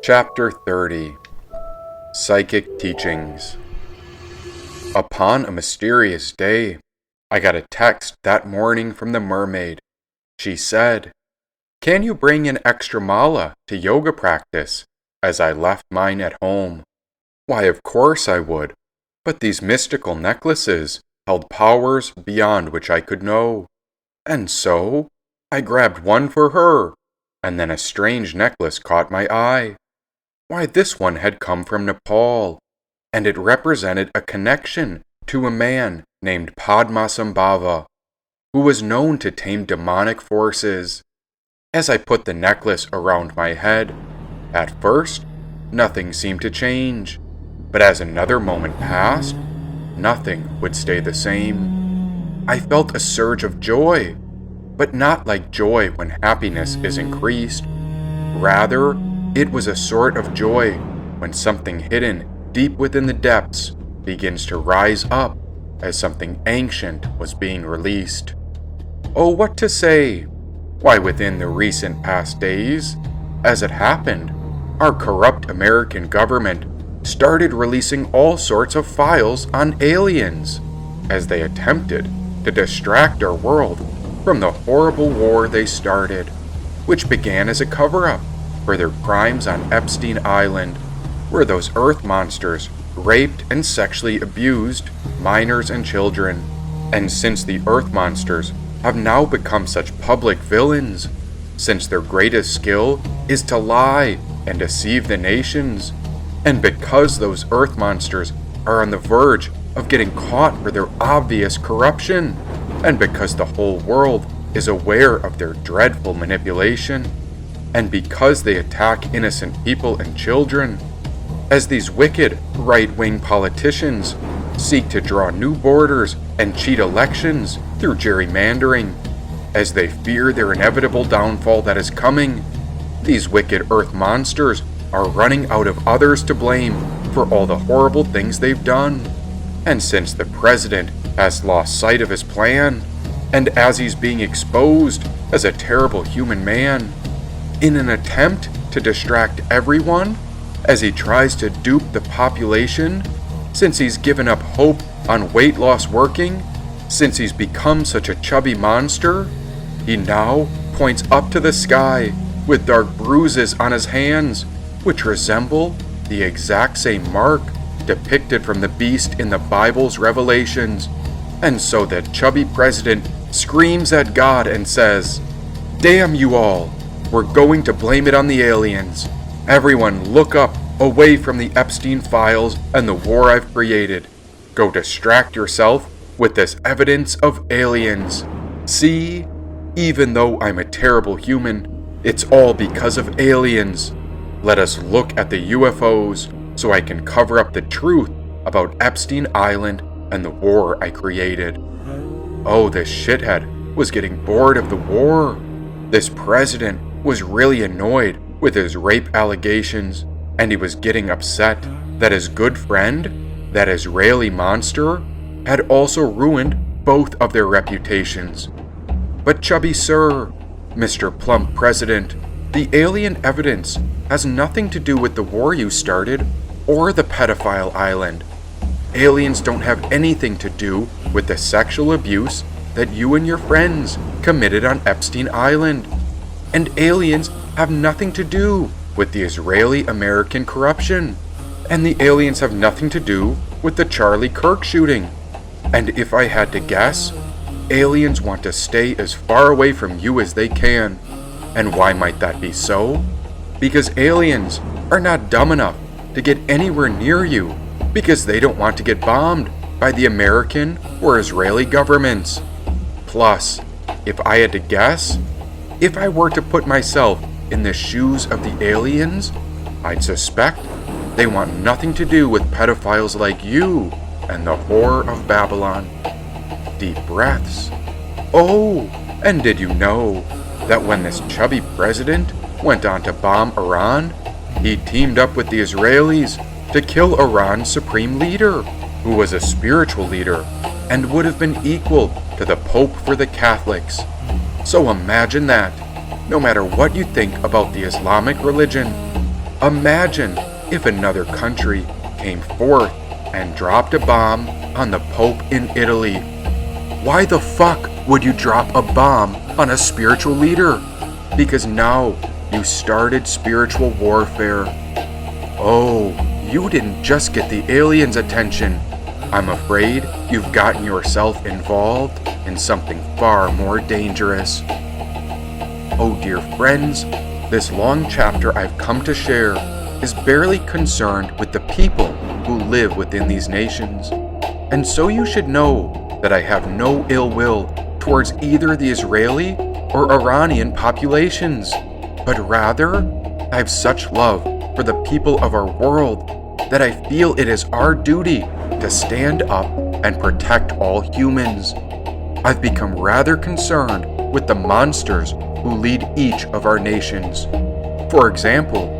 Chapter 30 Psychic Teachings. Upon a mysterious day, I got a text that morning from the mermaid. She said, "Can you bring an extra mala to yoga practice?" as I left mine at home. Why, of course I would, but these mystical necklaces held powers beyond which I could know. And so, I grabbed one for her, and then a strange necklace caught my eye. Why, this one had come from Nepal, and it represented a connection to a man named Padmasambhava, who was known to tame demonic forces. As I put the necklace around my head, at first, nothing seemed to change, but as another moment passed, nothing would stay the same. I felt a surge of joy, but not like joy when happiness is increased. Rather, it was a sort of joy when something hidden deep within the depths begins to rise up as something ancient was being released. Oh, what to say? Why, within the recent past days, as it happened, our corrupt American government started releasing all sorts of files on aliens as they attempted to distract our world from the horrible war they started, which began as a cover-up for their crimes on Epstein Island, where those earth monsters raped and sexually abused minors and children. And since the earth monsters have now become such public villains, since their greatest skill is to lie and deceive the nations, and because those earth monsters are on the verge of getting caught for their obvious corruption, and because the whole world is aware of their dreadful manipulation, and because they attack innocent people and children, as these wicked right-wing politicians seek to draw new borders and cheat elections through gerrymandering, as they fear their inevitable downfall that is coming, these wicked earth monsters are running out of others to blame for all the horrible things they've done. And since the president has lost sight of his plan, and as he's being exposed as a terrible human man, in an attempt to distract everyone, as he tries to dupe the population, since he's given up hope on weight loss working, since he's become such a chubby monster, he now points up to the sky with dark bruises on his hands, which resemble the exact same mark depicted from the beast in the Bible's Revelations. And so that chubby president screams at God and says, "Damn you all! We're going to blame it on the aliens. Everyone look up away from the Epstein files and the war I've created. Go distract yourself with this evidence of aliens. See, even though I'm a terrible human, it's all because of aliens. Let us look at the UFOs so I can cover up the truth about Epstein Island and the war I created." Oh, this shithead was getting bored of the war. This president was really annoyed with his rape allegations, and he was getting upset that his good friend, that Israeli monster, had also ruined both of their reputations. But chubby sir, Mr. Plump President, the alien evidence has nothing to do with the war you started or the pedophile island. Aliens don't have anything to do with the sexual abuse that you and your friends committed on Epstein Island. And aliens have nothing to do with the Israeli-American corruption. And the aliens have nothing to do with the Charlie Kirk shooting. And if I had to guess, aliens want to stay as far away from you as they can. And why might that be so? Because aliens are not dumb enough to get anywhere near you, because they don't want to get bombed by the American or Israeli governments. Plus, if I had to guess, if I were to put myself in the shoes of the aliens, I'd suspect they want nothing to do with pedophiles like you and the whore of Babylon. Deep breaths. Oh, and did you know that when this chubby president went on to bomb Iran, he teamed up with the Israelis to kill Iran's supreme leader, who was a spiritual leader and would have been equal to the Pope for the Catholics? So imagine that, no matter what you think about the Islamic religion, Imagine if another country came forth and dropped a bomb on the Pope in Italy. Why the fuck would you drop a bomb on a spiritual leader? Because now you started spiritual warfare. Oh, you didn't just get the aliens' attention. I'm afraid you've gotten yourself involved in something far more dangerous. Oh dear friends, this long chapter I've come to share is barely concerned with the people who live within these nations. And so you should know that I have no ill will towards either the Israeli or Iranian populations, but rather I have such love for the people of our world that I feel it is our duty to stand up and protect all humans. I've become rather concerned with the monsters who lead each of our nations. For example,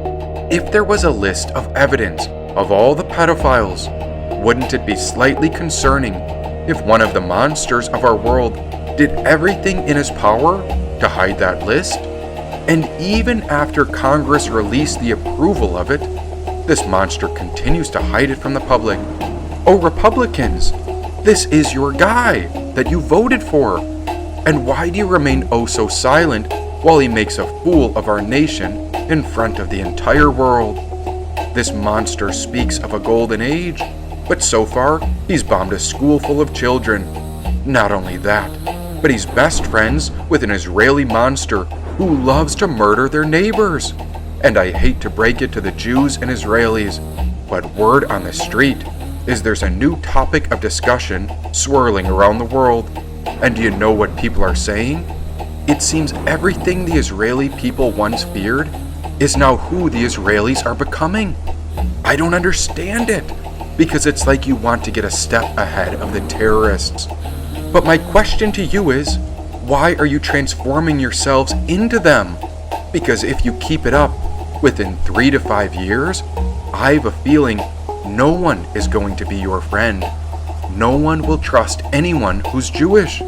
if there was a list of evidence of all the pedophiles, wouldn't it be slightly concerning if one of the monsters of our world did everything in his power to hide that list? And even after Congress released the approval of it, this monster continues to hide it from the public. Oh, Republicans, this is your guy that you voted for. And why do you remain oh so silent while he makes a fool of our nation in front of the entire world? This monster speaks of a golden age, but so far he's bombed a school full of children. Not only that, but he's best friends with an Israeli monster who loves to murder their neighbors. And I hate to break it to the Jews and Israelis, but word on the street is there's a new topic of discussion swirling around the world. And do you know what people are saying? It seems everything the Israeli people once feared is now who the Israelis are becoming. I don't understand it, because it's like you want to get a step ahead of the terrorists. But my question to you is, why are you transforming yourselves into them? Because if you keep it up, within 3 to 5 years, I have a feeling no one is going to be your friend. No one will trust anyone who's Jewish.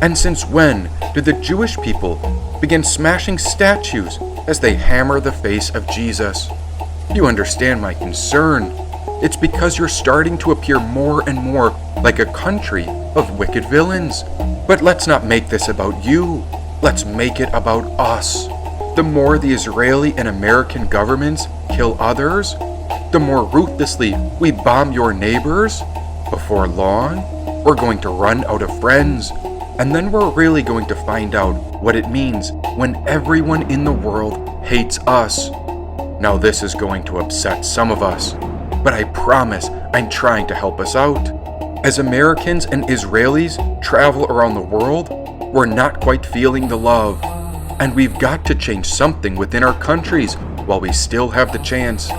And since when did the Jewish people begin smashing statues as they hammer the face of Jesus? You understand my concern. It's because you're starting to appear more and more like a country of wicked villains. But let's not make this about you. Let's make it about us. The more the Israeli and American governments kill others, the more ruthlessly we bomb your neighbors. Before long, we're going to run out of friends, and then we're really going to find out what it means when everyone in the world hates us. Now this is going to upset some of us, but I promise I'm trying to help us out. As Americans and Israelis travel around the world, we're not quite feeling the love. And we've got to change something within our countries while we still have the chance.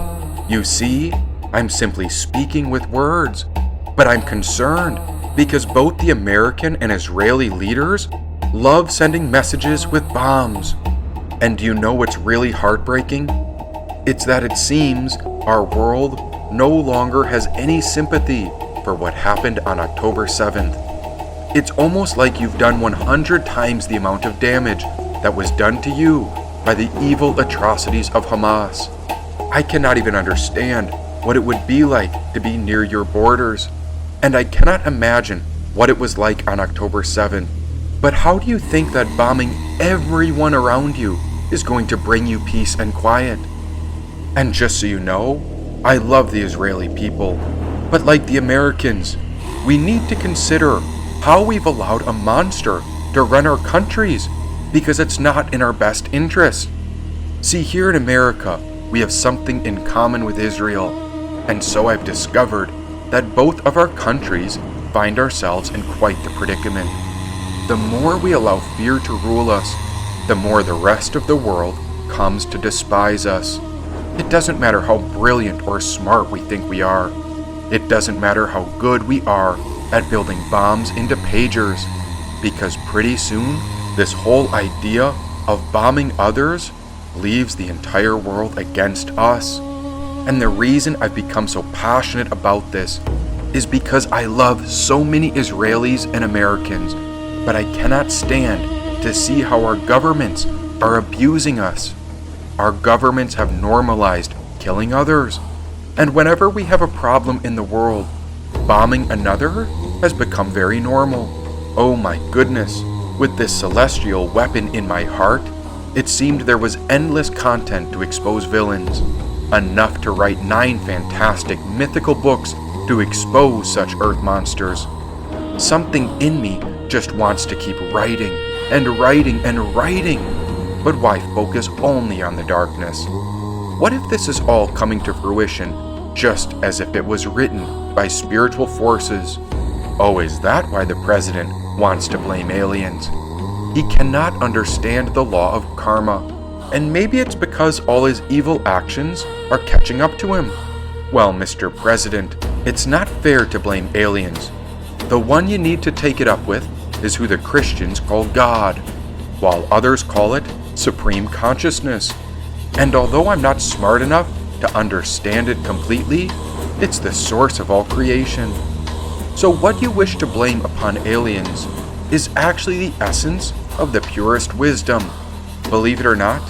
You see, I'm simply speaking with words, but I'm concerned because both the American and Israeli leaders love sending messages with bombs. And do you know what's really heartbreaking? It's that it seems our world no longer has any sympathy for what happened on October 7th. It's almost like you've done 100 times the amount of damage that was done to you by the evil atrocities of Hamas. I cannot even understand what it would be like to be near your borders, and I cannot imagine what it was like on October 7th. But how do you think that bombing everyone around you is going to bring you peace and quiet? And just so you know, I love the Israeli people, but like the Americans, we need to consider how we've allowed a monster to run our countries, because it's not in our best interest. See, here in America, we have something in common with Israel, and so I've discovered that both of our countries find ourselves in quite the predicament. The more we allow fear to rule us, the more the rest of the world comes to despise us. It doesn't matter how brilliant or smart we think we are. It doesn't matter how good we are at building bombs into pagers, because pretty soon, this whole idea of bombing others leaves the entire world against us. And the reason I've become so passionate about this is because I love so many Israelis and Americans, but I cannot stand to see how our governments are abusing us. Our governments have normalized killing others. And whenever we have a problem in the world, bombing another has become very normal. Oh my goodness, with this celestial weapon in my heart, it seemed there was endless content to expose villains. Enough to write 9 fantastic mythical books to expose such earth monsters. Something in me just wants to keep writing and writing and writing. But why focus only on the darkness? What if this is all coming to fruition just as if it was written by spiritual forces? Oh, is that why the president wants to blame aliens? He cannot understand the law of karma, and maybe it's because all his evil actions are catching up to him. Well, Mr. President, it's not fair to blame aliens. The one you need to take it up with is who the Christians call God, while others call it Supreme Consciousness. And although I'm not smart enough to understand it completely, it's the source of all creation. So what you wish to blame upon aliens is actually the essence of the purest wisdom. Believe it or not,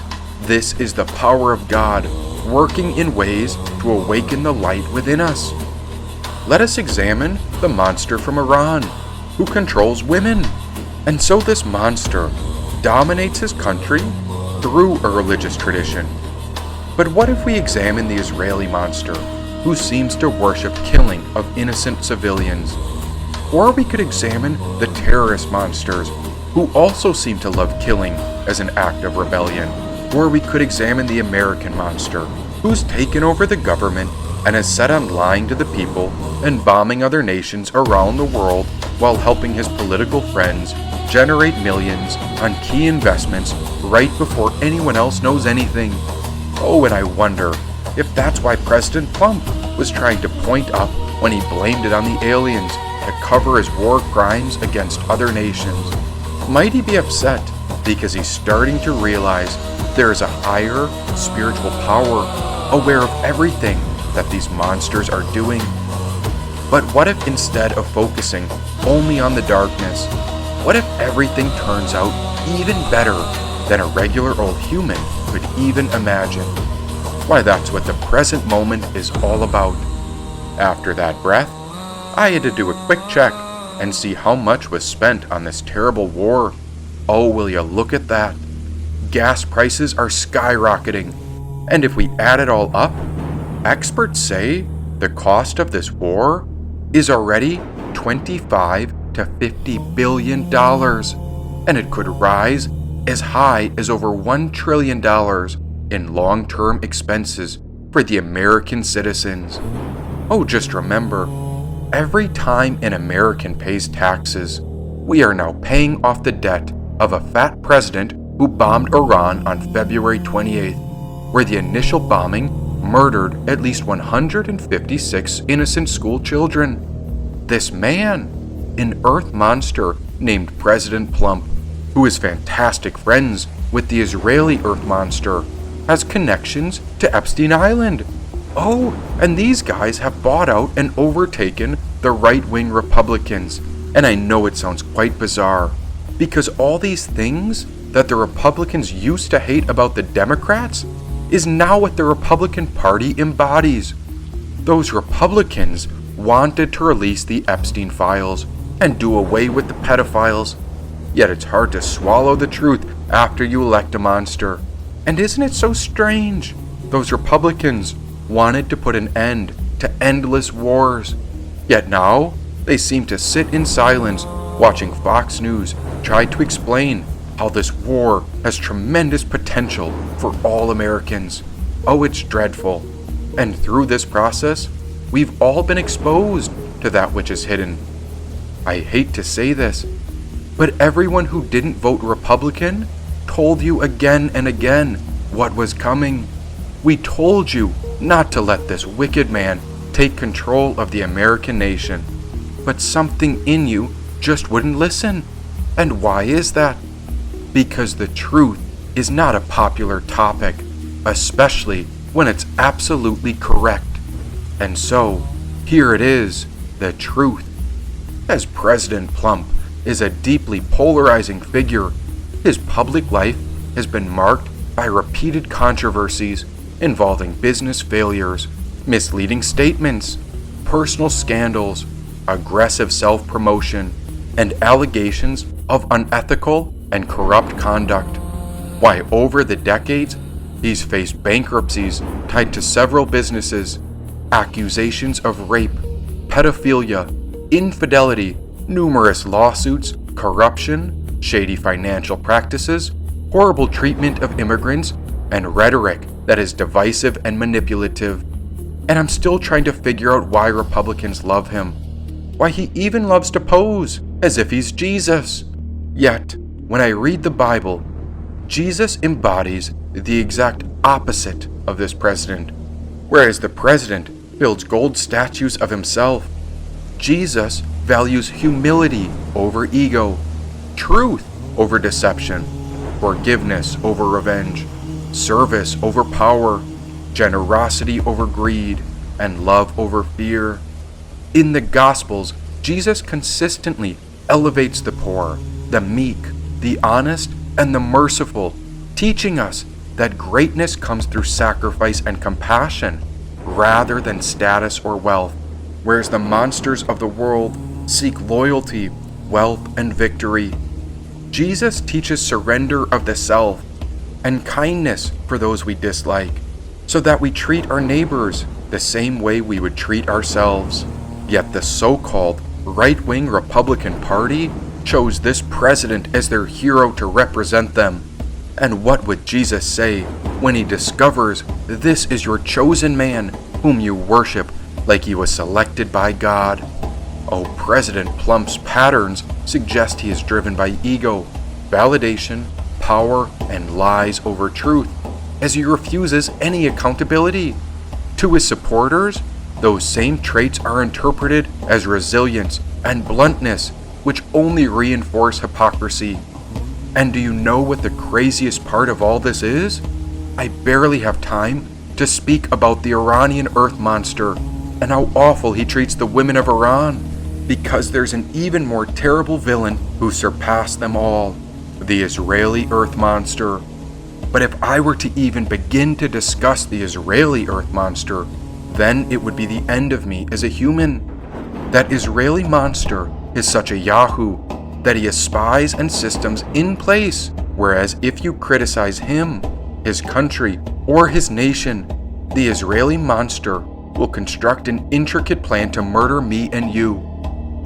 this is the power of God working in ways to awaken the light within us. Let us examine the monster from Iran, who controls women. And so this monster dominates his country through a religious tradition. But what if we examine the Israeli monster, who seems to worship killing of innocent civilians? Or we could examine the terrorist monsters, who also seem to love killing as an act of rebellion. Or we could examine the American monster, who's taken over the government and is set on lying to the people and bombing other nations around the world while helping his political friends generate millions on key investments right before anyone else knows anything. Oh, and I wonder if that's why President Plump was trying to point up when he blamed it on the aliens to cover his war crimes against other nations. Might he be upset because he's starting to realize there is a higher spiritual power aware of everything that these monsters are doing? But what if instead of focusing only on the darkness, what if everything turns out even better than a regular old human could even imagine? Why, that's what the present moment is all about. After that breath, I had to do a quick check and see how much was spent on this terrible war. Oh, will you look at that? Gas prices are skyrocketing, and if we add it all up, experts say the cost of this war is already $25 to $50 billion, and it could rise as high as over $1 trillion in long-term expenses for the American citizens. Oh, just remember, every time an American pays taxes, we are now paying off the debt of a fat president who bombed Iran on February 28th, where the initial bombing murdered at least 156 innocent school children. This man, an earth monster named President Plump, who is fantastic friends with the Israeli earth monster, has connections to Epstein Island. Oh, and these guys have bought out and overtaken the right-wing Republicans. And I know it sounds quite bizarre, because all these things that the Republicans used to hate about the Democrats is now what the Republican Party embodies. Those Republicans wanted to release the Epstein files and do away with the pedophiles. Yet it's hard to swallow the truth after you elect a monster. And isn't it so strange? Those Republicans wanted to put an end to endless wars. Yet now, they seem to sit in silence watching Fox News try to explain how this war has tremendous potential for all Americans. Oh, it's dreadful. And through this process, we've all been exposed to that which is hidden. I hate to say this, but everyone who didn't vote Republican told you again and again what was coming. We told you not to let this wicked man take control of the American nation. But something in you just wouldn't listen. And why is that? Because the truth is not a popular topic, especially when it's absolutely correct. And so, here it is, the truth. As President Plump is a deeply polarizing figure, his public life has been marked by repeated controversies, involving business failures, misleading statements, personal scandals, aggressive self-promotion, and allegations of unethical and corrupt conduct. Why, over the decades, he's faced bankruptcies tied to several businesses, accusations of rape, pedophilia, infidelity, numerous lawsuits, corruption, shady financial practices, horrible treatment of immigrants, and rhetoric that is divisive and manipulative. And I'm still trying to figure out why Republicans love him. Why he even loves to pose as if he's Jesus. Yet, when I read the Bible, Jesus embodies the exact opposite of this president. Whereas the president builds gold statues of himself, Jesus values humility over ego, truth over deception, forgiveness over revenge, service over power, generosity over greed, and love over fear. In the Gospels, Jesus consistently elevates the poor, the meek, the honest, and the merciful, teaching us that greatness comes through sacrifice and compassion rather than status or wealth, whereas the monsters of the world seek loyalty, wealth, and victory. Jesus teaches surrender of the self and kindness for those we dislike, so that we treat our neighbors the same way we would treat ourselves. Yet the so-called right-wing Republican Party chose this president as their hero to represent them. And what would Jesus say when he discovers this is your chosen man whom you worship like he was selected by God? Oh, President Plump's patterns suggest he is driven by ego, validation, power, and lies over truth, as he refuses any accountability. To his supporters, those same traits are interpreted as resilience and bluntness, which only reinforce hypocrisy. And do you know what the craziest part of all this is? I barely have time to speak about the Iranian earth monster and how awful he treats the women of Iran, because there's an even more terrible villain who surpassed them all, the Israeli earth monster. But if I were to even begin to discuss the Israeli earth monster, then it would be the end of me as a human. That Israeli monster is such a yahoo that he has spies and systems in place, whereas if you criticize him, his country, or his nation, the Israeli monster will construct an intricate plan to murder me and you.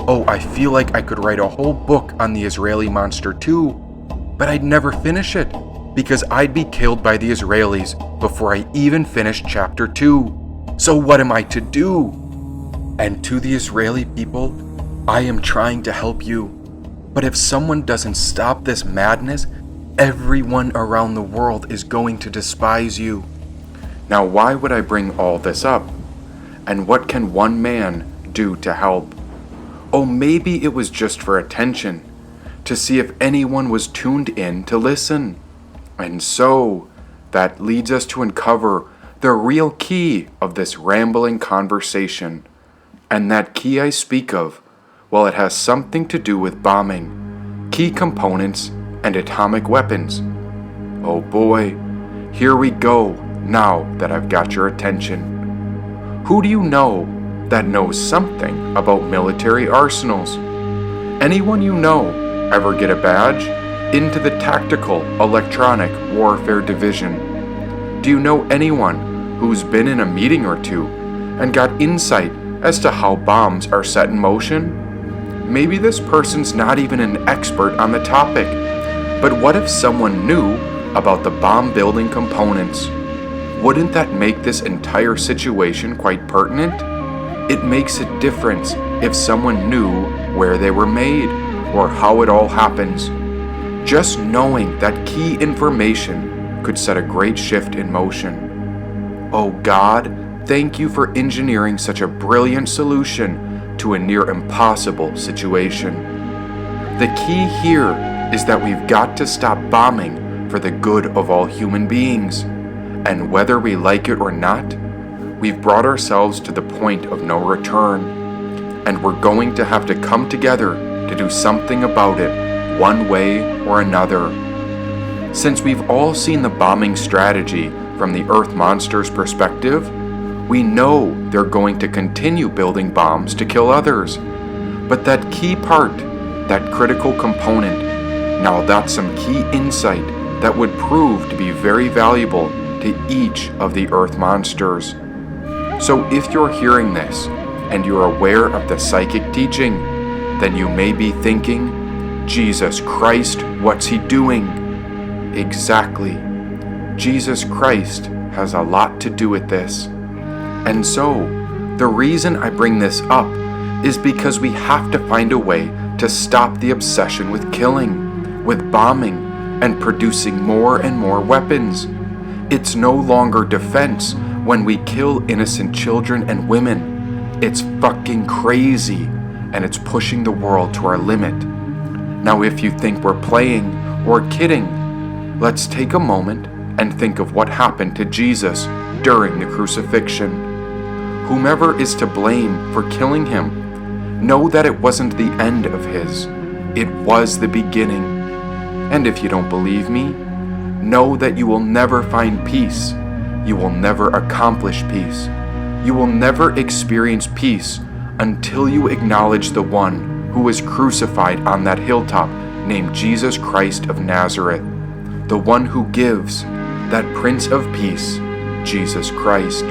Oh, I feel like I could write a whole book on the Israeli monster too, but I'd never finish it, because I'd be killed by the Israelis before I even finished chapter 2. So what am I to do? And to the Israeli people, I am trying to help you. But if someone doesn't stop this madness, everyone around the world is going to despise you. Now, why would I bring all this up? And what can one man do to help? Oh, maybe it was just for attention, to see if anyone was tuned in to listen. And so, that leads us to uncover the real key of this rambling conversation. And that key I speak of, well, it has something to do with bombing, key components, and atomic weapons. Oh boy, here we go now that I've got your attention. Who do you know that knows something about military arsenals? Anyone you know ever get a badge into the Tactical Electronic Warfare Division? Do you know anyone who's been in a meeting or two and got insight as to how bombs are set in motion? Maybe this person's not even an expert on the topic, but what if someone knew about the bomb building components? Wouldn't that make this entire situation quite pertinent? It makes a difference if someone knew where they were made or how it all happens. Just knowing that key information could set a great shift in motion. Oh God, thank you for engineering such a brilliant solution to a near impossible situation. The key here is that we've got to stop bombing for the good of all human beings. And whether we like it or not, we've brought ourselves to the point of no return. And we're going to have to come together to do something about it, one way or another. Since we've all seen the bombing strategy from the Earth monster's perspective, we know they're going to continue building bombs to kill others. But that key part, that critical component, now that's some key insight that would prove to be very valuable to each of the Earth monsters. So if you're hearing this and you're aware of the psychic teaching, then you may be thinking, Jesus Christ, what's he doing? Exactly. Jesus Christ has a lot to do with this. And so, the reason I bring this up is because we have to find a way to stop the obsession with killing, with bombing, and producing more and more weapons. It's no longer defense when we kill innocent children and women. It's fucking crazy, and it's pushing the world to our limit. Now, if you think we're playing or kidding, let's take a moment and think of what happened to Jesus during the crucifixion. Whomever is to blame for killing him, know that it wasn't the end of his, it was the beginning. And if you don't believe me, know that you will never find peace, you will never accomplish peace, you will never experience peace until you acknowledge the one who was crucified on that hilltop named Jesus Christ of Nazareth, the one who gives, that Prince of Peace, Jesus Christ.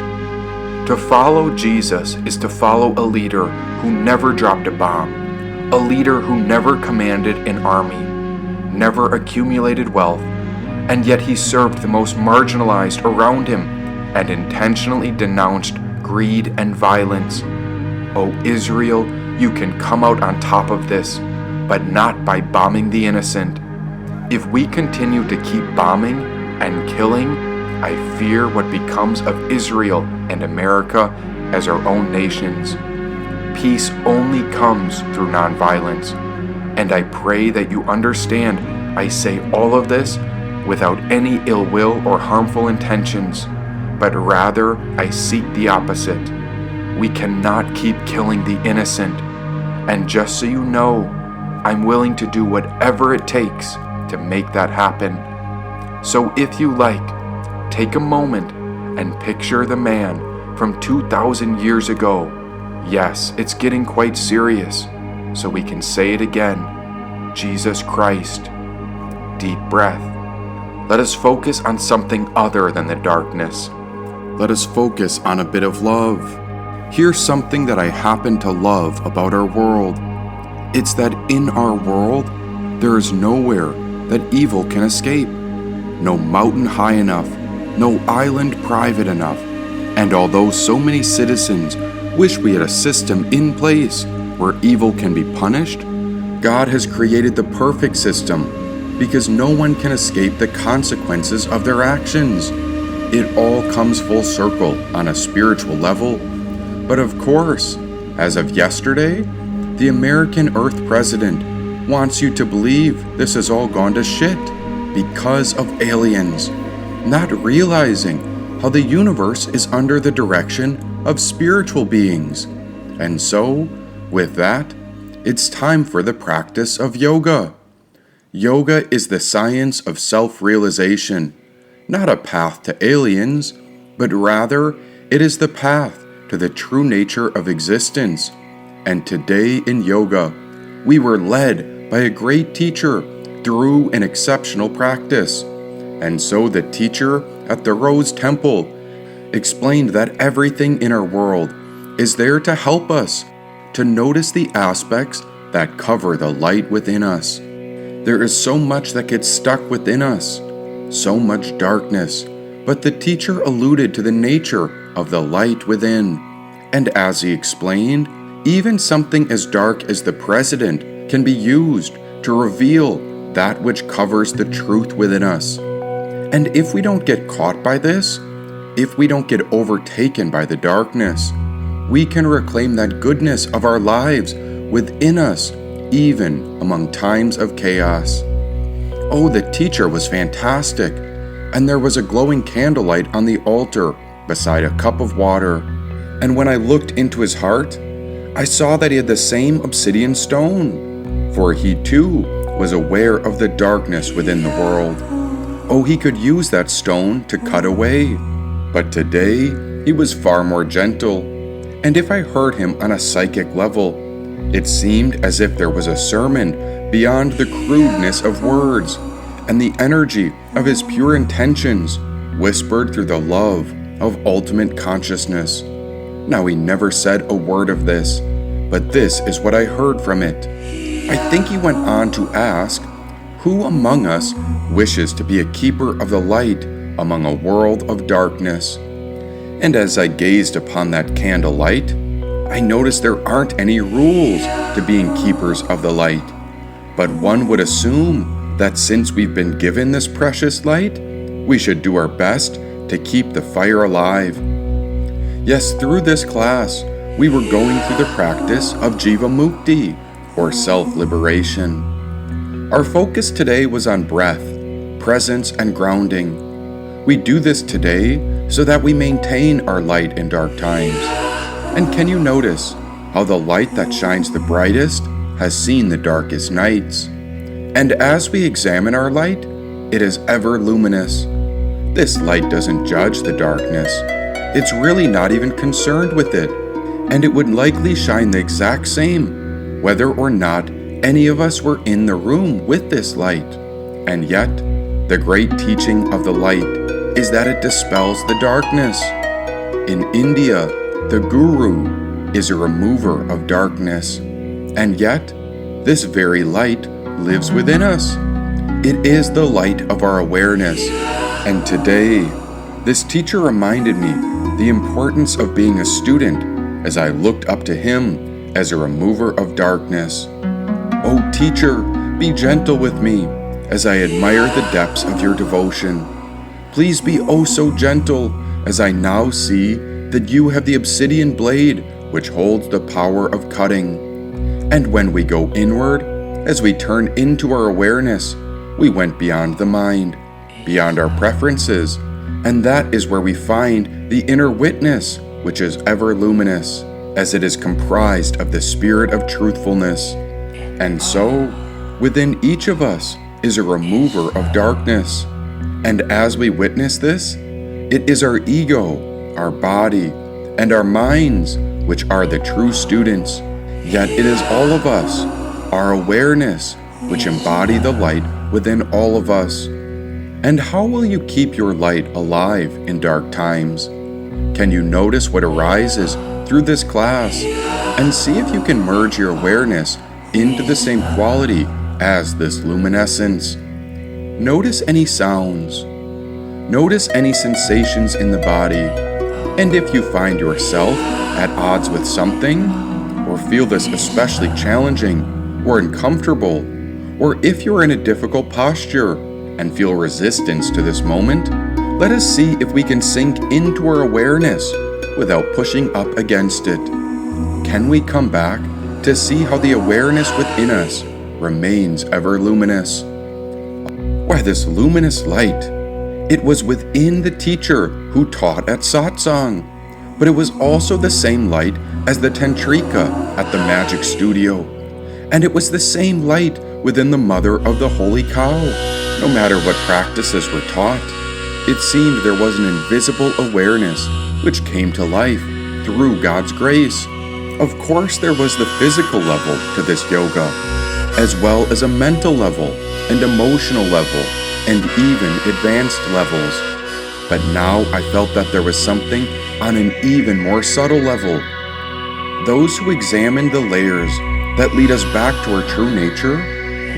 To follow Jesus is to follow a leader who never dropped a bomb, a leader who never commanded an army, never accumulated wealth, and yet he served the most marginalized around him and intentionally denounced greed and violence. O Israel, you can come out on top of this, but not by bombing the innocent. If we continue to keep bombing and killing, I fear what becomes of Israel and America as our own nations. Peace only comes through nonviolence, and I pray that you understand I say all of this without any ill will or harmful intentions, but rather I seek the opposite. We cannot keep killing the innocent, and just so you know, I'm willing to do whatever it takes to make that happen. So if you like, take a moment and picture the man from 2,000 years ago. Yes, it's getting quite serious, so we can say it again. Jesus Christ. Deep breath. Let us focus on something other than the darkness. Let us focus on a bit of love. Here's something that I happen to love about our world. It's that in our world, there is nowhere that evil can escape. No mountain high enough, no island private enough. And although so many citizens wish we had a system in place where evil can be punished, God has created the perfect system because no one can escape the consequences of their actions. It all comes full circle on a spiritual level. But of course, as of yesterday, the American Earth President wants you to believe this has all gone to shit because of aliens, not realizing how the universe is under the direction of spiritual beings. And so, with that, it's time for the practice of yoga. Yoga is the science of self-realization, not a path to aliens, but rather it is the path to the true nature of existence. And today in yoga, we were led by a great teacher through an exceptional practice. And so the teacher at the Rose Temple explained that everything in our world is there to help us to notice the aspects that cover the light within us. There is so much that gets stuck within us, so much darkness, but the teacher alluded to the nature of the light within. And as he explained, even something as dark as the president can be used to reveal that which covers the truth within us. And if we don't get caught by this, if we don't get overtaken by the darkness, we can reclaim that goodness of our lives within us, even among times of chaos. Oh, the teacher was fantastic, and there was a glowing candlelight on the altar beside a cup of water. And when I looked into his heart, I saw that he had the same obsidian stone, for he too was aware of the darkness within the world. Oh, he could use that stone to cut away. But today, he was far more gentle, and if I heard him on a psychic level, it seemed as if there was a sermon beyond the crudeness of words, and the energy of his pure intentions whispered through the love of ultimate consciousness. Now, he never said a word of this, but this is what I heard from it. I think he went on to ask, who among us wishes to be a keeper of the light among a world of darkness? And as I gazed upon that candlelight, I noticed there aren't any rules to being keepers of the light. But one would assume that since we've been given this precious light, we should do our best to keep the fire alive. Yes, through this class, we were going through the practice of Jiva Mukti, or self-liberation. Our focus today was on breath, presence, and grounding. We do this today so that we maintain our light in dark times. And can you notice how the light that shines the brightest has seen the darkest nights? And as we examine our light, it is ever luminous. This light doesn't judge the darkness. It's really not even concerned with it, and it would likely shine the exact same, whether or not any of us were in the room with this light. And yet, the great teaching of the light is that it dispels the darkness. In India, the Guru is a remover of darkness, and yet, this very light lives within us. It is the light of our awareness, and today, this teacher reminded me the importance of being a student as I looked up to him as a remover of darkness. Oh, teacher, be gentle with me as I admire the depths of your devotion. Please be oh so gentle as I now see that you have the obsidian blade which holds the power of cutting. And when we go inward, as we turn into our awareness, we went beyond the mind, beyond our preferences, and that is where we find the inner witness, which is ever luminous, as it is comprised of the spirit of truthfulness. And so, within each of us is a remover of darkness. And as we witness this, it is our ego, our body, and our minds which are the true students. Yet it is all of us, our awareness, which embody the light within all of us. And how will you keep your light alive in dark times? Can you notice what arises through this class and see if you can merge your awareness into the same quality as this luminescence? Notice any sounds. Notice any sensations in the body. And if you find yourself at odds with something, or feel this especially challenging or uncomfortable, or if you're in a difficult posture and feel resistance to this moment, let us see if we can sink into our awareness without pushing up against it. Can we come back to see how the awareness within us remains ever luminous? Why, this luminous light, it was within the teacher who taught at satsang, but it was also the same light as the tantrika at the magic studio, and it was the same light within the mother of the holy cow. No matter what practices were taught, it seemed there was an invisible awareness which came to life through God's grace. Of course, there was the physical level to this yoga, as well as a mental level and emotional level, and even advanced levels. But now I felt that there was something on an even more subtle level. Those who examine the layers that lead us back to our true nature,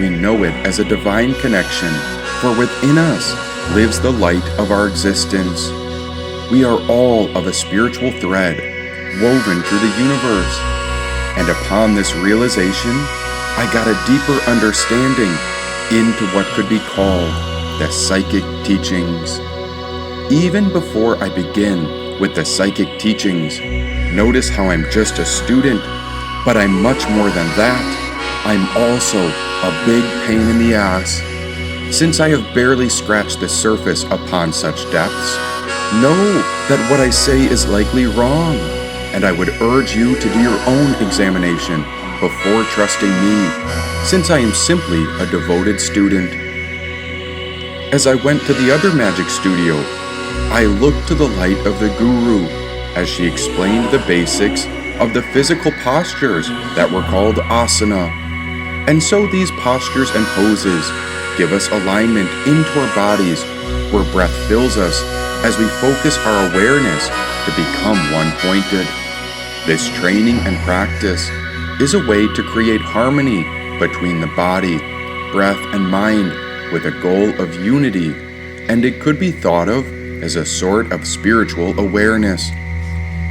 we know it as a divine connection, for within us lives the light of our existence. We are all of a spiritual thread woven through the universe. And upon this realization, I got a deeper understanding into what could be called the psychic teachings. Even before I begin with the psychic teachings, notice how I'm just a student, but I'm much more than that. I'm also a big pain in the ass. Since I have barely scratched the surface upon such depths, know that what I say is likely wrong, and I would urge you to do your own examination before trusting me, since I am simply a devoted student. As I went to the other magic studio, I looked to the light of the guru as she explained the basics of the physical postures that were called asana. And so these postures and poses give us alignment into our bodies where breath fills us as we focus our awareness to become one-pointed. This training and practice is a way to create harmony between the body, breath, and mind with a goal of unity, and it could be thought of as a sort of spiritual awareness.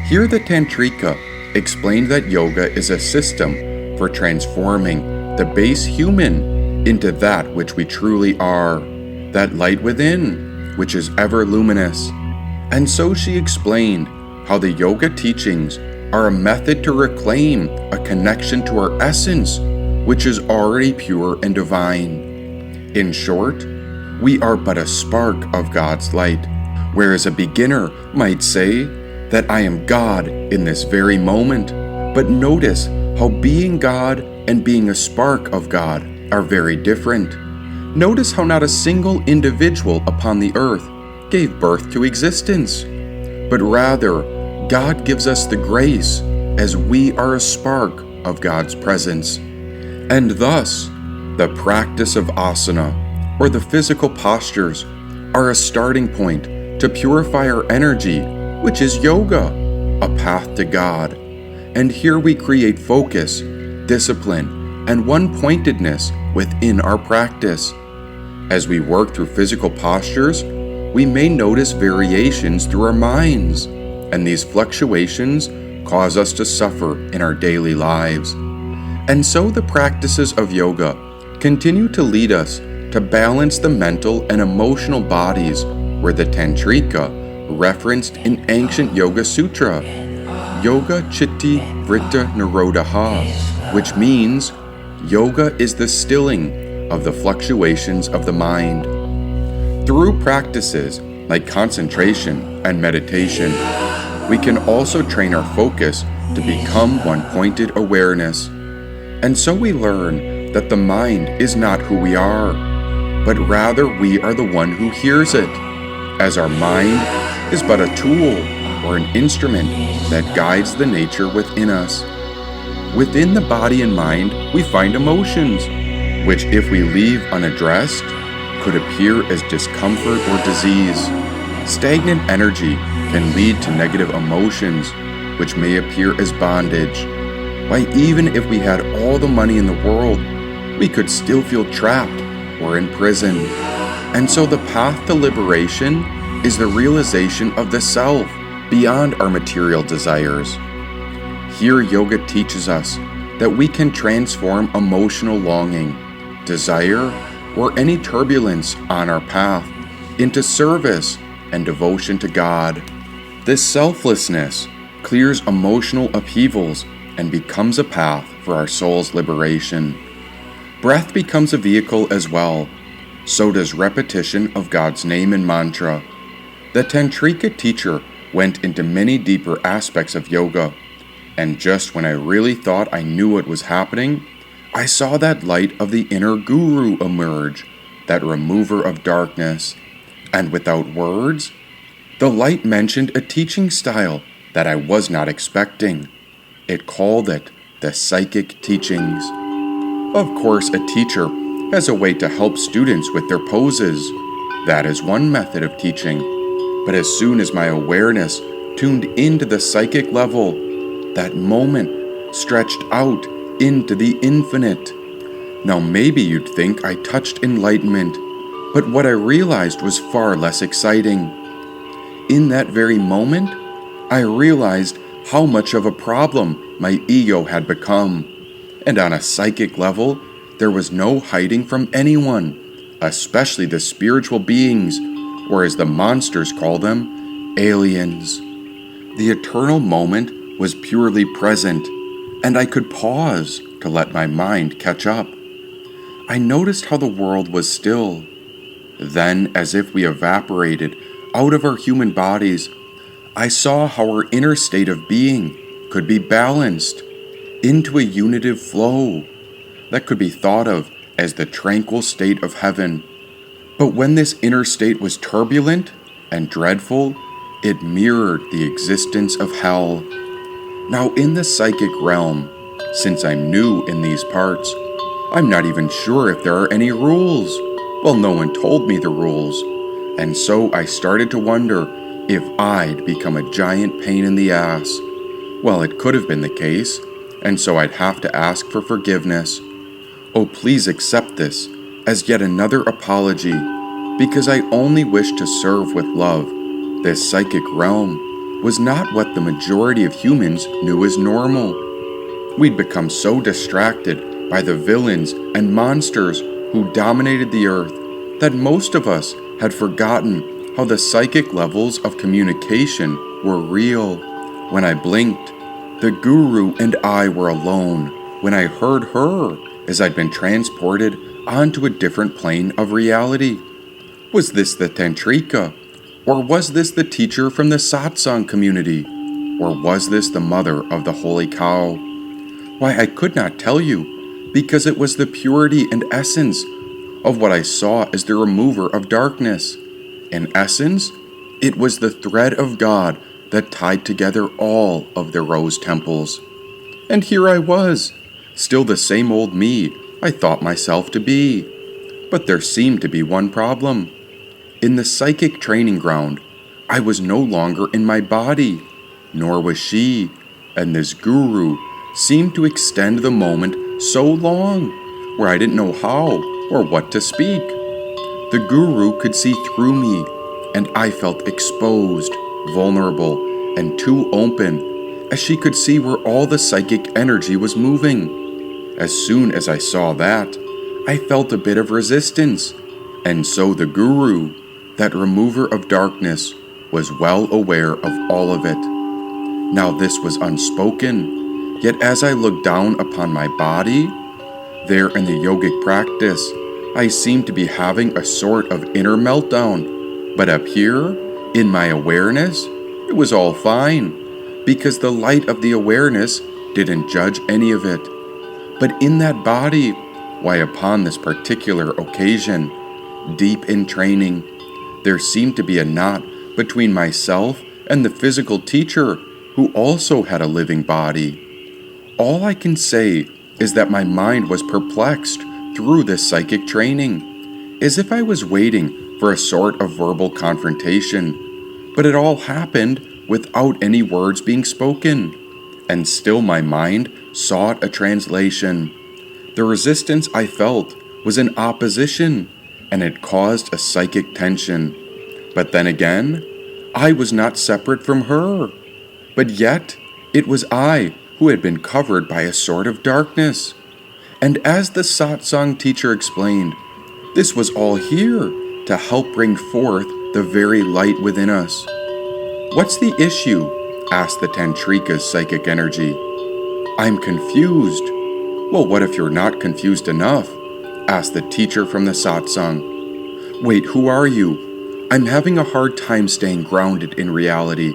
Here the Tantrika explained that yoga is a system for transforming the base human into that which we truly are, that light within, which is ever luminous. And so she explained how the yoga teachings are a method to reclaim a connection to our essence, which is already pure and divine. In short, we are but a spark of God's light, whereas a beginner might say that I am God in this very moment. But notice how being God and being a spark of God are very different. Notice how not a single individual upon the earth gave birth to existence, but rather God gives us the grace as we are a spark of God's presence. And thus, the practice of asana, or the physical postures, are a starting point to purify our energy, which is yoga, a path to God. And here we create focus, discipline, and one-pointedness within our practice. As we work through physical postures, we may notice variations through our minds, and these fluctuations cause us to suffer in our daily lives. And so the practices of yoga continue to lead us to balance the mental and emotional bodies where the Tantrika referenced in ancient Yoga Sutra, Yoga Chitti Vritta Nirodha, which means yoga is the stilling of the fluctuations of the mind. Through practices like concentration and meditation, we can also train our focus to become one-pointed awareness. And so we learn that the mind is not who we are, but rather we are the one who hears it, as our mind is but a tool or an instrument that guides the nature within us. Within the body and mind, we find emotions, which if we leave unaddressed, could appear as discomfort or disease. Stagnant energy can lead to negative emotions, which may appear as bondage. Why, even if we had all the money in the world, we could still feel trapped or imprisoned. And so the path to liberation is the realization of the self beyond our material desires. Here yoga teaches us that we can transform emotional longing, desire, or any turbulence on our path into service and devotion to God. This selflessness clears emotional upheavals and becomes a path for our soul's liberation. Breath becomes a vehicle as well. So does repetition of God's name and mantra. The Tantrika teacher went into many deeper aspects of yoga, and just when I really thought I knew what was happening, I saw that light of the inner guru emerge, that remover of darkness, and without words, the light mentioned a teaching style that I was not expecting. It called it the psychic teachings. Of course, a teacher has a way to help students with their poses. That is one method of teaching. But as soon as my awareness tuned into the psychic level, that moment stretched out into the infinite. Now maybe you'd think I touched enlightenment, but what I realized was far less exciting. In that very moment, I realized how much of a problem my ego had become. And on a psychic level, there was no hiding from anyone, especially the spiritual beings, or as the monsters call them, aliens. The eternal moment was purely present, and I could pause to let my mind catch up. I noticed how the world was still. Then, as if we evaporated out of our human bodies, I saw how our inner state of being could be balanced into a unitive flow that could be thought of as the tranquil state of heaven. But when this inner state was turbulent and dreadful, it mirrored the existence of hell. Now, in the psychic realm, since I'm new in these parts, I'm not even sure if there are any rules. Well, no one told me the rules, and so I started to wonder if I'd become a giant pain in the ass. Well, it could have been the case, and so I'd have to ask for forgiveness. Oh, please accept this as yet another apology, because I only wish to serve with love. This psychic realm was not what the majority of humans knew as normal. We'd become so distracted by the villains and monsters who dominated the earth that most of us had forgotten how the psychic levels of communication were real. When I blinked, the guru and I were alone when I heard her as I'd been transported onto a different plane of reality. Was this the Tantrika? Or was this the teacher from the satsang community? Or was this the mother of the holy cow? Why, I could not tell you, because it was the purity and essence of what I saw as the remover of darkness. In essence, it was the thread of God that tied together all of the rose temples. And here I was, still the same old me I thought myself to be. But there seemed to be one problem. In the psychic training ground, I was no longer in my body, nor was she, and this guru seemed to extend the moment so long, where I didn't know how or what to speak. The guru could see through me, and I felt exposed, vulnerable, and too open, as she could see where all the psychic energy was moving. As soon as I saw that, I felt a bit of resistance, and so the guru, that remover of darkness, was well aware of all of it. Now this was unspoken, yet as I looked down upon my body, there in the yogic practice, I seemed to be having a sort of inner meltdown. But up here, in my awareness, it was all fine, because the light of the awareness didn't judge any of it. But in that body, why, upon this particular occasion, deep in training, there seemed to be a knot between myself and the physical teacher, who also had a living body. All I can say is that my mind was perplexed through this psychic training, as if I was waiting for a sort of verbal confrontation, but it all happened without any words being spoken, and still my mind sought a translation. The resistance I felt was in opposition, and it caused a psychic tension. But then again, I was not separate from her, but yet it was I who had been covered by a sort of darkness. And as the satsang teacher explained, this was all here to help bring forth the very light within us. "What's the issue?" asked the Tantrika's psychic energy. "I'm confused." "Well, what if you're not confused enough?" asked the teacher from the satsang. "Wait, who are you? I'm having a hard time staying grounded in reality.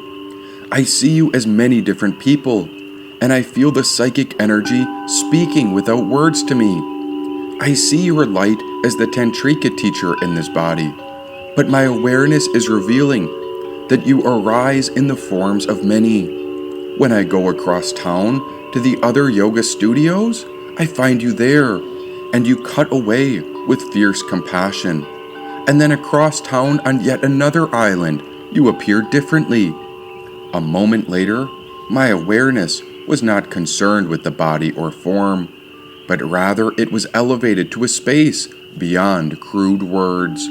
I see you as many different people, and I feel the psychic energy speaking without words to me. I see your light as the Tantrika teacher in this body, but my awareness is revealing that you arise in the forms of many. When I go across town to the other yoga studios, I find you there, and you cut away with fierce compassion. And then across town on yet another island, you appear differently. A moment later, my awareness was not concerned with the body or form, but rather it was elevated to a space beyond crude words.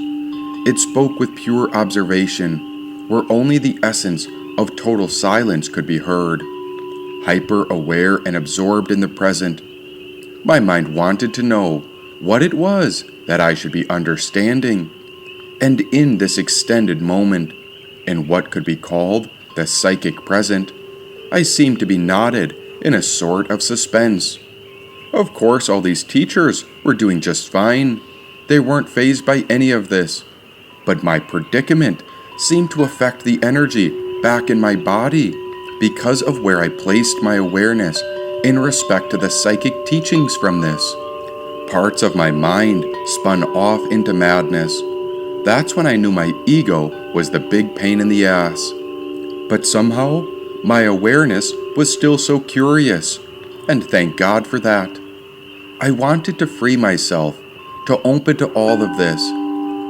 It spoke with pure observation, where only the essence of total silence could be heard. Hyper-aware and absorbed in the present, my mind wanted to know what it was that I should be understanding. And in this extended moment, in what could be called the psychic present, I seemed to be knotted in a sort of suspense. Of course, all these teachers were doing just fine. They weren't fazed by any of this. But my predicament seemed to affect the energy back in my body because of where I placed my awareness in respect to the psychic teachings from this. Parts of my mind spun off into madness, That's when I knew my ego was the big pain in the ass. But somehow, my awareness was still so curious, and thank God for that. I wanted to free myself, to open to all of this,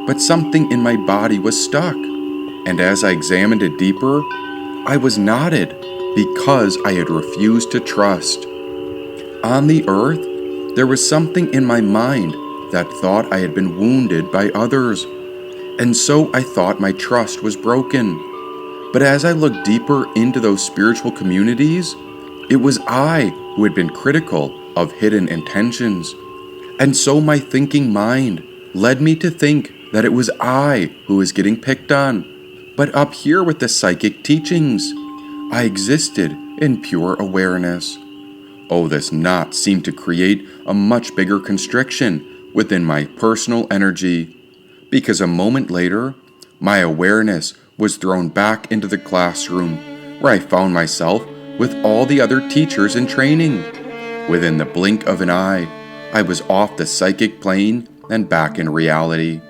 but something in my body was stuck, and as I examined it deeper, I was knotted because I had refused to trust. On the earth, there was something in my mind that thought I had been wounded by others, and so I thought my trust was broken. But as I looked deeper into those spiritual communities, it was I who had been critical of hidden intentions. And so my thinking mind led me to think that it was I who was getting picked on. But up here with the psychic teachings, I existed in pure awareness. Oh, this knot seemed to create a much bigger constriction within my personal energy, because a moment later, my awareness was thrown back into the classroom, where I found myself with all the other teachers in training. Within the blink of an eye, I was off the psychic plane and back in reality.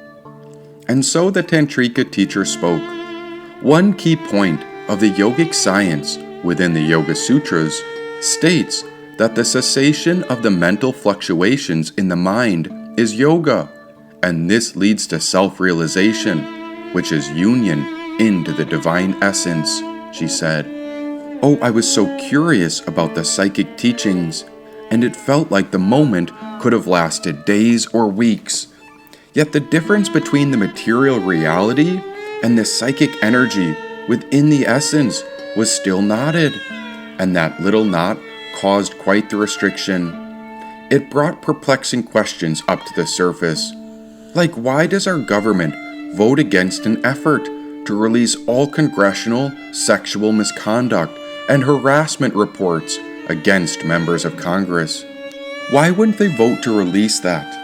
And so the Tantrika teacher spoke. One key point of the yogic science within the Yoga Sutras states that the cessation of the mental fluctuations in the mind is yoga, and this leads to self-realization, which is union into the divine essence, she said. Oh, I was so curious about the psychic teachings, and it felt like the moment could have lasted days or weeks. Yet the difference between the material reality and the psychic energy within the essence was still knotted, and that little knot caused quite the restriction. It brought perplexing questions up to the surface, like why does our government vote against an effort to release all congressional sexual misconduct and harassment reports against members of Congress? Why wouldn't they vote to release that?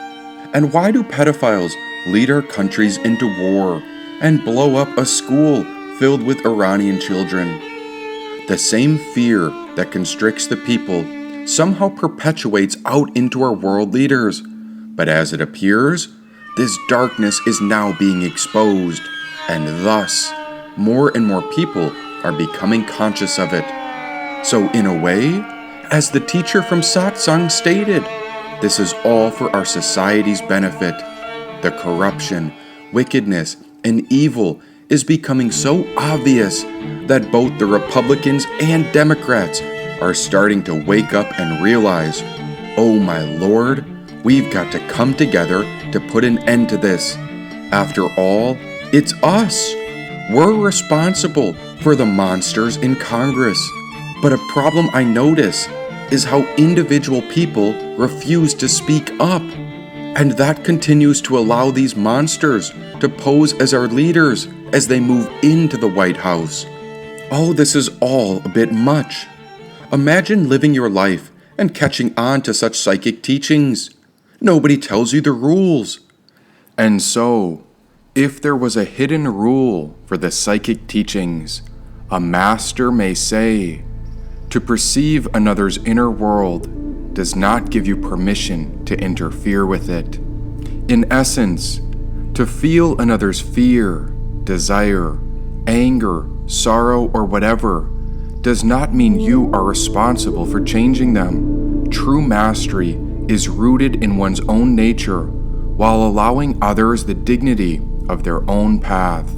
And why do pedophiles lead our countries into war and blow up a school filled with Iranian children? The same fear that constricts the people somehow perpetuates out into our world leaders. But as it appears, this darkness is now being exposed, and thus, more and more people are becoming conscious of it. So in a way, as the teacher from Satsang stated, this is all for our society's benefit. The corruption, wickedness, and evil is becoming so obvious that both the Republicans and Democrats are starting to wake up and realize, oh my Lord, we've got to come together to put an end to this. After all, it's us. We're responsible for the monsters in Congress. But a problem I notice is how individual people refuse to speak up. And that continues to allow these monsters to pose as our leaders as they move into the White House. Oh, this is all a bit much. Imagine living your life and catching on to such psychic teachings. Nobody tells you the rules. And so, if there was a hidden rule for the psychic teachings, a master may say, to perceive another's inner world does not give you permission to interfere with it. In essence, to feel another's fear, desire, anger, sorrow, or whatever does not mean you are responsible for changing them. True mastery is rooted in one's own nature while allowing others the dignity of their own path.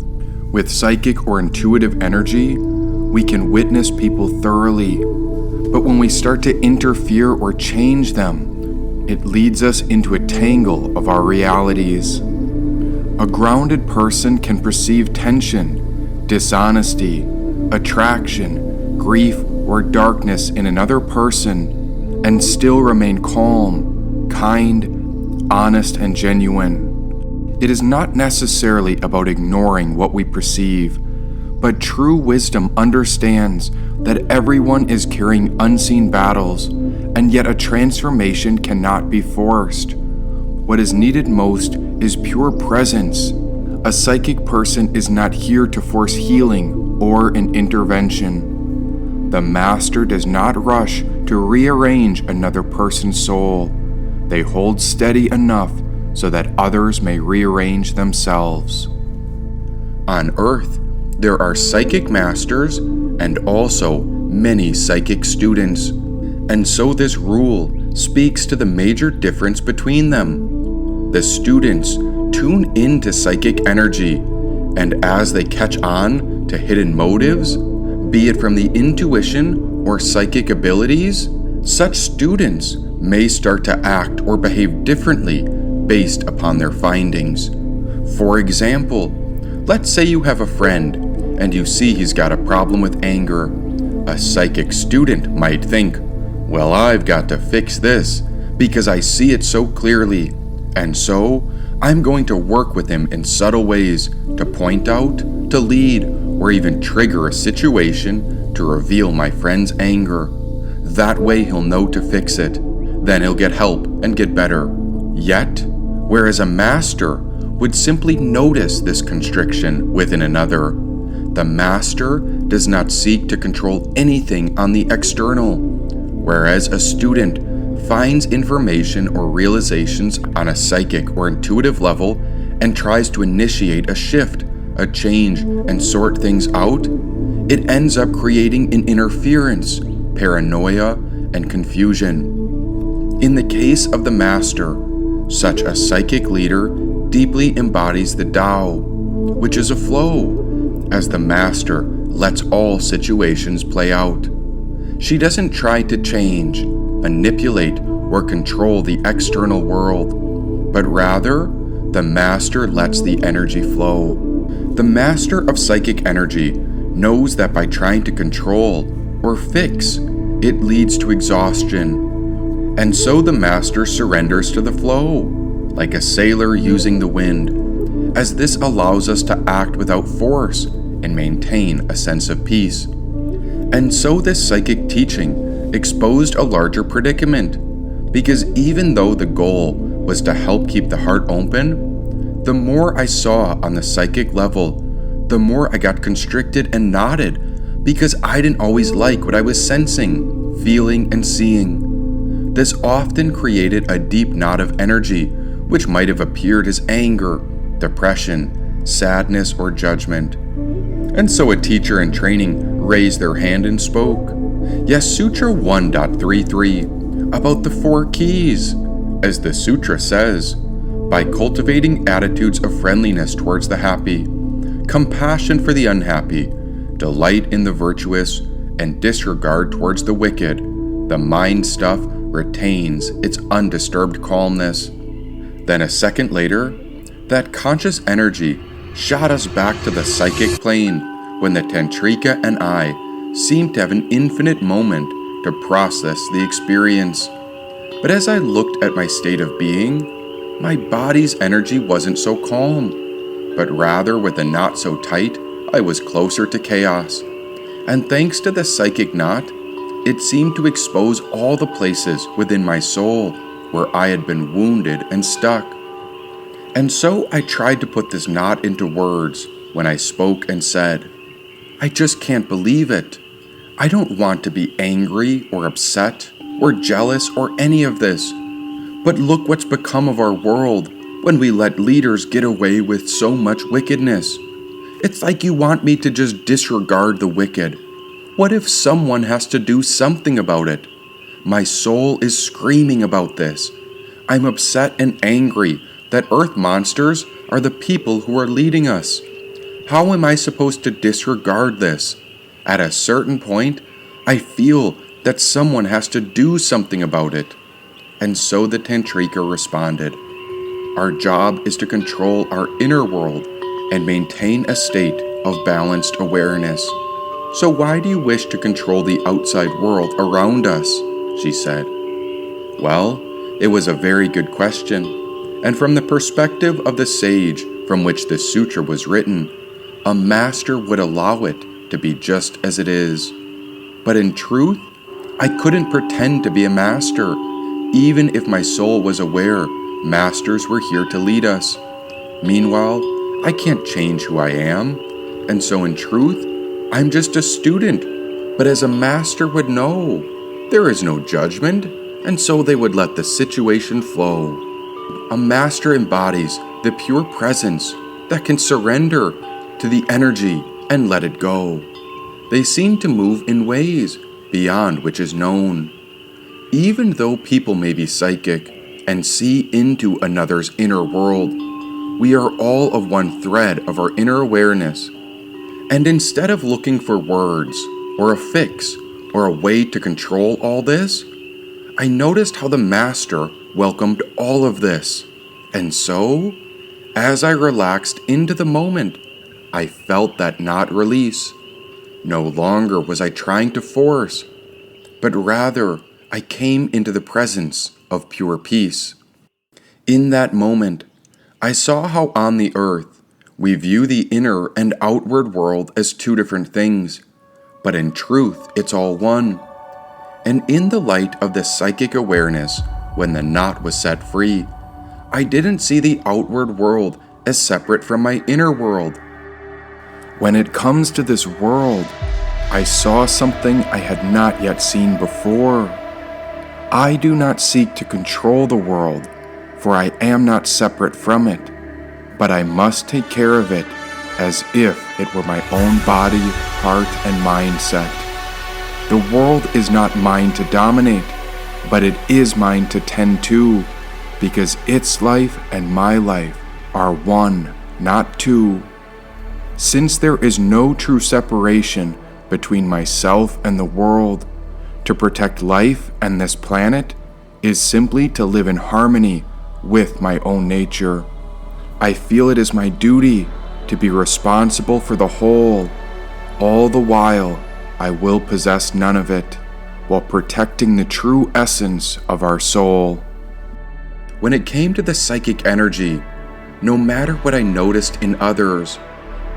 With psychic or intuitive energy, we can witness people thoroughly, but when we start to interfere or change them, it leads us into a tangle of our realities. A grounded person can perceive tension, dishonesty, attraction, grief, or darkness in another person and still remain calm, kind, honest, and genuine. It is not necessarily about ignoring what we perceive, but true wisdom understands that everyone is carrying unseen battles, and yet a transformation cannot be forced. What is needed most is pure presence. A psychic person is not here to force healing or an intervention. The master does not rush to rearrange another person's soul. They hold steady enough so that others may rearrange themselves. On Earth, there are psychic masters and also many psychic students, and so this rule speaks to the major difference between them. The students tune into psychic energy, and as they catch on to hidden motives, be it from the intuition or psychic abilities, such students may start to act or behave differently based upon their findings. For example, let's say you have a friend and you see he's got a problem with anger. A psychic student might think, well, I've got to fix this because I see it so clearly, and so I'm going to work with him in subtle ways to point out, to lead, or even trigger a situation to reveal my friend's anger. That way he'll know to fix it. Then he'll get help and get better. Yet, whereas a master would simply notice this constriction within another, the master does not seek to control anything on the external, whereas a student finds information or realizations on a psychic or intuitive level and tries to initiate a shift, a change, and sort things out, it ends up creating an interference, paranoia, and confusion. In the case of the master, such a psychic leader deeply embodies the Tao, which is a flow, as the master lets all situations play out. She doesn't try to change, manipulate, or control the external world, but rather, the master lets the energy flow. The master of psychic energy knows that by trying to control or fix, it leads to exhaustion. And so the master surrenders to the flow, like a sailor using the wind, as this allows us to act without force and maintain a sense of peace. And so this psychic teaching exposed a larger predicament, because even though the goal was to help keep the heart open, the more I saw on the psychic level, the more I got constricted and knotted, because I didn't always like what I was sensing, feeling, and seeing. This often created a deep knot of energy, which might have appeared as anger, depression, sadness, or judgment. And so a teacher in training raised their hand and spoke. Yes, Sutra 1.33, about the 4 keys. As the sutra says, by cultivating attitudes of friendliness towards the happy, compassion for the unhappy, delight in the virtuous, and disregard towards the wicked, the mind stuff retains its undisturbed calmness. Then a second later, that conscious energy shot us back to the psychic plane when the Tantrika and I seemed to have an infinite moment to process the experience. But as I looked at my state of being, my body's energy wasn't so calm, but rather with the knot so tight, I was closer to chaos. And thanks to the psychic knot, it seemed to expose all the places within my soul where I had been wounded and stuck. And so I tried to put this knot into words when I spoke and said, I just can't believe it. I don't want to be angry or upset or jealous or any of this. But look what's become of our world when we let leaders get away with so much wickedness. It's like you want me to just disregard the wicked. What if someone has to do something about it? My soul is screaming about this. I'm upset and angry that earth monsters are the people who are leading us. How am I supposed to disregard this? At a certain point, I feel that someone has to do something about it. And so the Tantrika responded, our job is to control our inner world and maintain a state of balanced awareness. So why do you wish to control the outside world around us? She said. Well, it was a very good question. And from the perspective of the sage from which this sutra was written, a master would allow it to be just as it is. But in truth, I couldn't pretend to be a master, even if my soul was aware masters were here to lead us. Meanwhile, I can't change who I am, and so in truth, I'm just a student. But as a master would know, there is no judgment, and so they would let the situation flow. a master embodies the pure presence that can surrender to the energy and let it go. They seem to move in ways beyond which is known. Even though people may be psychic and see into another's inner world, we are all of one thread of our inner awareness. And instead of looking for words or a fix or a way to control all this, I noticed how the Master welcomed all of this. And so, as I relaxed into the moment, I felt that not release. No longer was I trying to force, but rather I came into the presence of pure peace. In that moment, I saw how on the earth we view the inner and outward world as two different things, but in truth it's all one. And in the light of this psychic awareness, when the knot was set free, I didn't see the outward world as separate from my inner world. When it comes to this world, I saw something I had not yet seen before. I do not seek to control the world, for I am not separate from it, but I must take care of it as if it were my own body, heart, and mindset. The world is not mine to dominate, but it is mine to tend to, because its life and my life are one, not two. Since there is no true separation between myself and the world, to protect life and this planet is simply to live in harmony with my own nature. I feel it is my duty to be responsible for the whole. All the while, I will possess none of it, while protecting the true essence of our soul. When it came to the psychic energy, no matter what I noticed in others,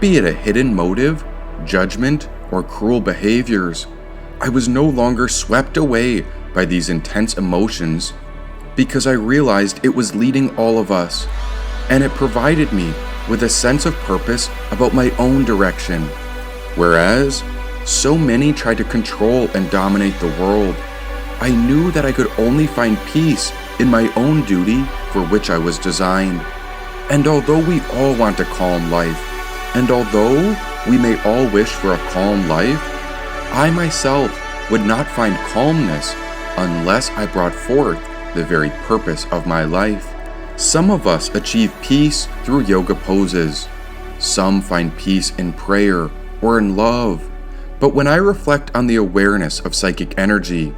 be it a hidden motive, judgment, or cruel behaviors, I was no longer swept away by these intense emotions because I realized it was leading all of us, and it provided me with a sense of purpose about my own direction. Whereas so many try to control and dominate the world, I knew that I could only find peace in my own duty for which I was designed. And although we all want a calm life, and although we may all wish for a calm life, I myself would not find calmness unless I brought forth the very purpose of my life. Some of us achieve peace through yoga poses. Some find peace in prayer or in love. But when I reflect on the awareness of psychic energy,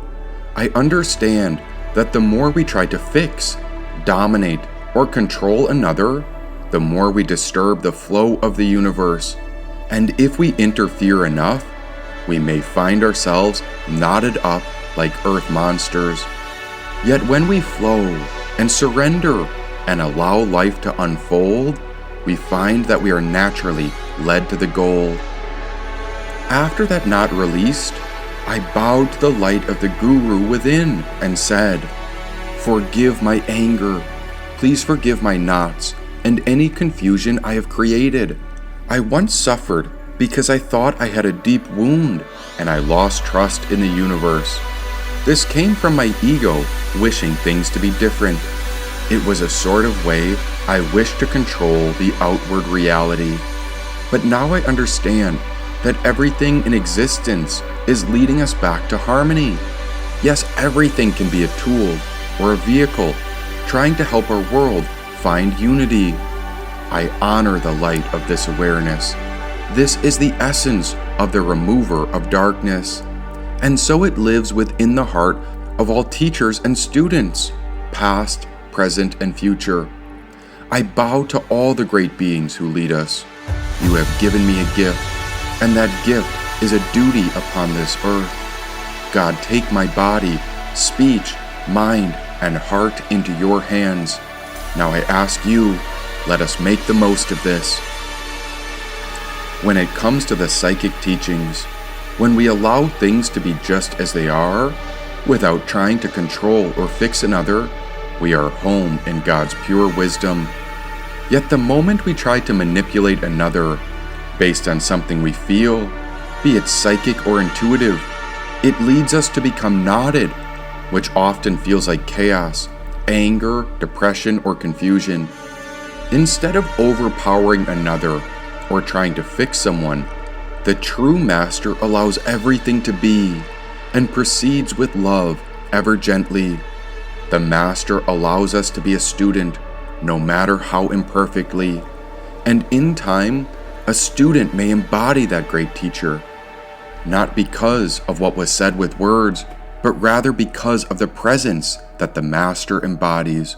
I understand that the more we try to fix, dominate, or control another, the more we disturb the flow of the universe. And if we interfere enough, we may find ourselves knotted up like earth monsters. Yet when we flow and surrender and allow life to unfold, we find that we are naturally led to the goal. After that knot released, I bowed to the light of the Guru within and said, "Forgive my anger. Please forgive my knots and any confusion I have created. I once suffered because I thought I had a deep wound and I lost trust in the universe. This came from my ego wishing things to be different. It was a sort of way I wished to control the outward reality. But now I understand that everything in existence is leading us back to harmony. Yes, everything can be a tool or a vehicle trying to help our world find unity. I honor the light of this awareness. This is the essence of the remover of darkness, and so it lives within the heart of all teachers and students, past, present, and future. I bow to all the great beings who lead us. You have given me a gift, and that gift is a duty upon this earth. God, take my body, speech, mind, and heart into your hands. Now I ask you, let us make the most of this." When it comes to the psychic teachings, when we allow things to be just as they are, without trying to control or fix another, we are home in God's pure wisdom. Yet the moment we try to manipulate another, based on something we feel, be it psychic or intuitive, it leads us to become knotted, which often feels like chaos, anger, depression, or confusion. Instead of overpowering another or trying to fix someone, the true master allows everything to be and proceeds with love ever gently. The master allows us to be a student, no matter how imperfectly, and in time, a student may embody that great teacher, not because of what was said with words, but rather because of the presence that the master embodies.